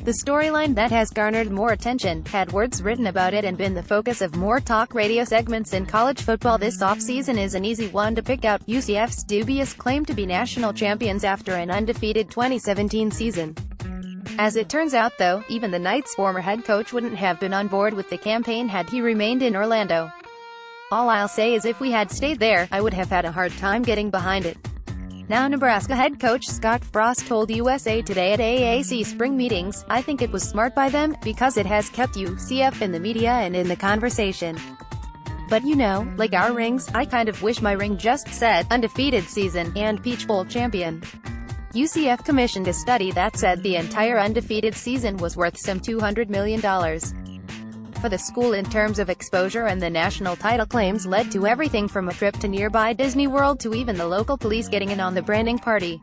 The storyline that has garnered more attention, had words written about it and been the focus of more talk radio segments in college football this offseason is an easy one to pick out: UCF's dubious claim to be national champions after an undefeated 2017 season. As it turns out though, even the Knights' former head coach wouldn't have been on board with the campaign had he remained in Orlando. "All I'll say is if we had stayed there, I would have had a hard time getting behind it." Now Nebraska head coach Scott Frost told USA Today at AAC spring meetings, "I think it was smart by them, because it has kept UCF in the media and in the conversation. But you know, like our rings, I kind of wish my ring just said, undefeated season, and Peach Bowl champion." UCF commissioned a study that said the entire undefeated season was worth some $200 million. For the school in terms of exposure, and the national title claims led to everything from a trip to nearby Disney World to even the local police getting in on the branding party.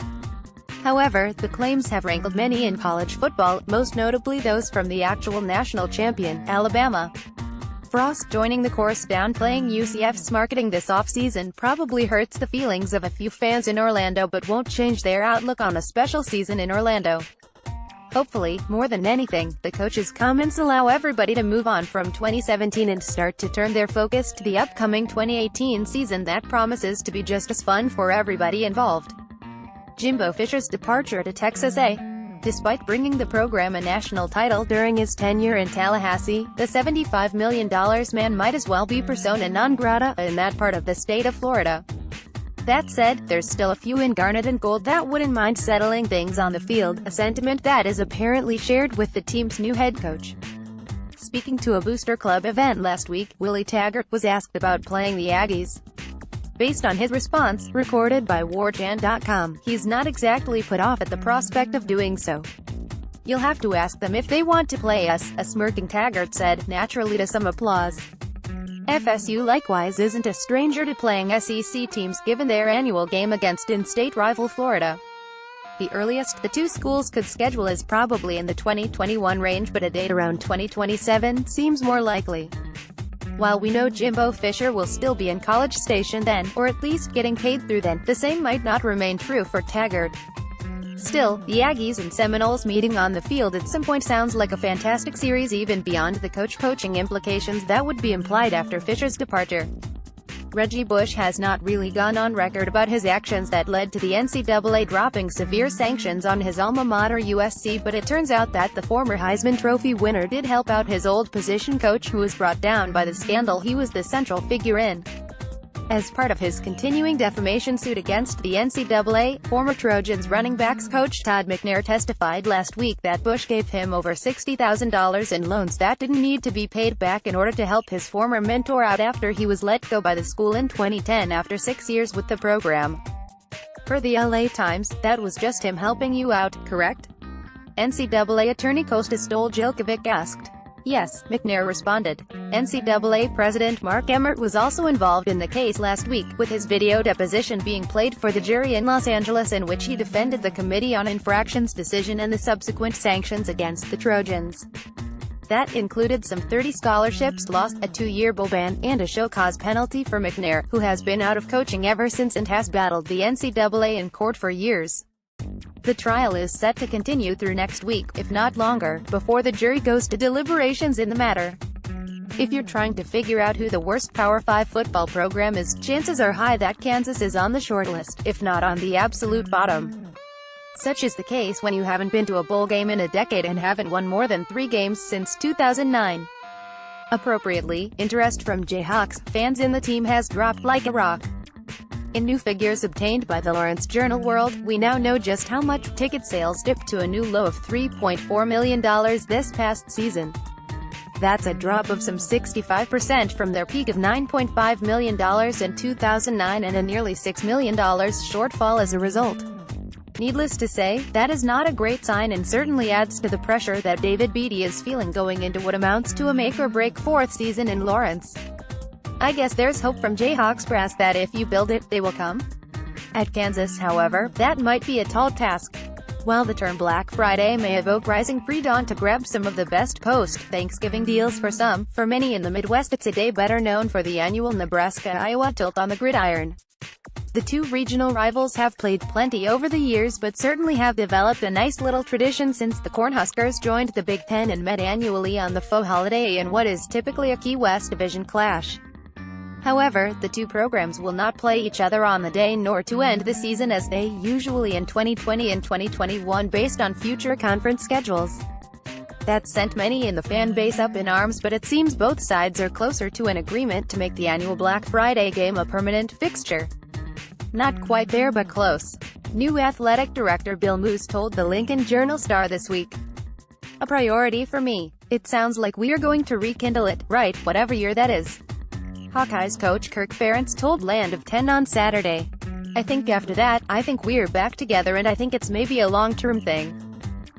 However, the claims have rankled many in college football, most notably those from the actual national champion, Alabama. Frost joining the chorus downplaying UCF's marketing this offseason probably hurts the feelings of a few fans in Orlando but won't change their outlook on a special season in Orlando. Hopefully, more than anything, the coach's comments allow everybody to move on from 2017 and start to turn their focus to the upcoming 2018 season that promises to be just as fun for everybody involved. Jimbo Fisher's departure to Texas A. Despite bringing the program a national title during his tenure in Tallahassee, the $75 million man might as well be persona non grata in that part of the state of Florida. That said, there's still a few in garnet and gold that wouldn't mind settling things on the field, a sentiment that is apparently shared with the team's new head coach. Speaking to a Booster Club event last week, Willie Taggart was asked about playing the Aggies. Based on his response, recorded by WarChant.com, he's not exactly put off at the prospect of doing so. "You'll have to ask them if they want to play us," a smirking Taggart said, naturally to some applause. FSU likewise isn't a stranger to playing SEC teams given their annual game against in-state rival Florida. The earliest the two schools could schedule is probably in the 2021 range, but a date around 2027 seems more likely. While we know Jimbo Fisher will still be in College Station then, or at least getting paid through then, the same might not remain true for Taggart. Still, the Aggies and Seminoles meeting on the field at some point sounds like a fantastic series even beyond the coaching implications that would be implied after Fisher's departure. Reggie Bush has not really gone on record about his actions that led to the NCAA dropping severe sanctions on his alma mater USC, but it turns out that the former Heisman Trophy winner did help out his old position coach who was brought down by the scandal he was the central figure in. As part of his continuing defamation suit against the NCAA, former Trojans running backs coach Todd McNair testified last week that Bush gave him over $60,000 in loans that didn't need to be paid back in order to help his former mentor out after he was let go by the school in 2010 after 6 years with the program. Per the LA Times, that was just him helping you out, correct? NCAA attorney Kostas Stoljilkovic asked. "Yes," McNair responded. NCAA President Mark Emmert was also involved in the case last week, with his video deposition being played for the jury in Los Angeles in which he defended the Committee on Infractions decision and the subsequent sanctions against the Trojans. That included some 30 scholarships lost, a 2-year bowl ban, and a show-cause penalty for McNair, who has been out of coaching ever since and has battled the NCAA in court for years. The trial is set to continue through next week, if not longer, before the jury goes to deliberations in the matter. If you're trying to figure out who the worst Power 5 football program is, chances are high that Kansas is on the shortlist, if not on the absolute bottom. Such is the case when you haven't been to a bowl game in a decade and haven't won more than 3 games since 2009. Appropriately, interest from Jayhawks fans in the team has dropped like a rock. In new figures obtained by the Lawrence Journal-World, we now know just how much ticket sales dipped to a new low of $3.4 million this past season. That's a drop of some 65% from their peak of $9.5 million in 2009 and a nearly $6 million shortfall as a result. Needless to say, that is not a great sign and certainly adds to the pressure that David Beatty is feeling going into what amounts to a make-or-break 4th season in Lawrence. I guess there's hope from Jayhawks brass that if you build it, they will come. At Kansas, however, that might be a tall task. While the term Black Friday may evoke rising pre-dawn to grab some of the best post-Thanksgiving deals for some, for many in the Midwest it's a day better known for the annual Nebraska-Iowa tilt on the gridiron. The two regional rivals have played plenty over the years but certainly have developed a nice little tradition since the Cornhuskers joined the Big Ten and met annually on the faux holiday in what is typically a Key West Division clash. However, the two programs will not play each other on the day nor to end the season as they usually in 2020 and 2021 based on future conference schedules. That sent many in the fan base up in arms, but it seems both sides are closer to an agreement to make the annual Black Friday game a permanent fixture. Not quite there but close. New athletic director Bill Moose told the Lincoln Journal-Star this week. A priority for me. It sounds like we are going to rekindle it, right, whatever year that is. Hawkeyes coach Kirk Ferentz told Land of 10 on Saturday. I think after that, I think we're back together and I think it's maybe a long-term thing.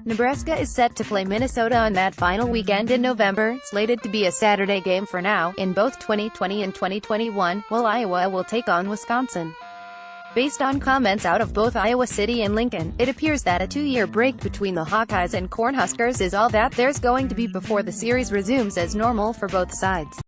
Nebraska is set to play Minnesota on that final weekend in November, slated to be a Saturday game for now, in both 2020 and 2021, while Iowa will take on Wisconsin. Based on comments out of both Iowa City and Lincoln, it appears that a 2-year break between the Hawkeyes and Cornhuskers is all that there's going to be before the series resumes as normal for both sides.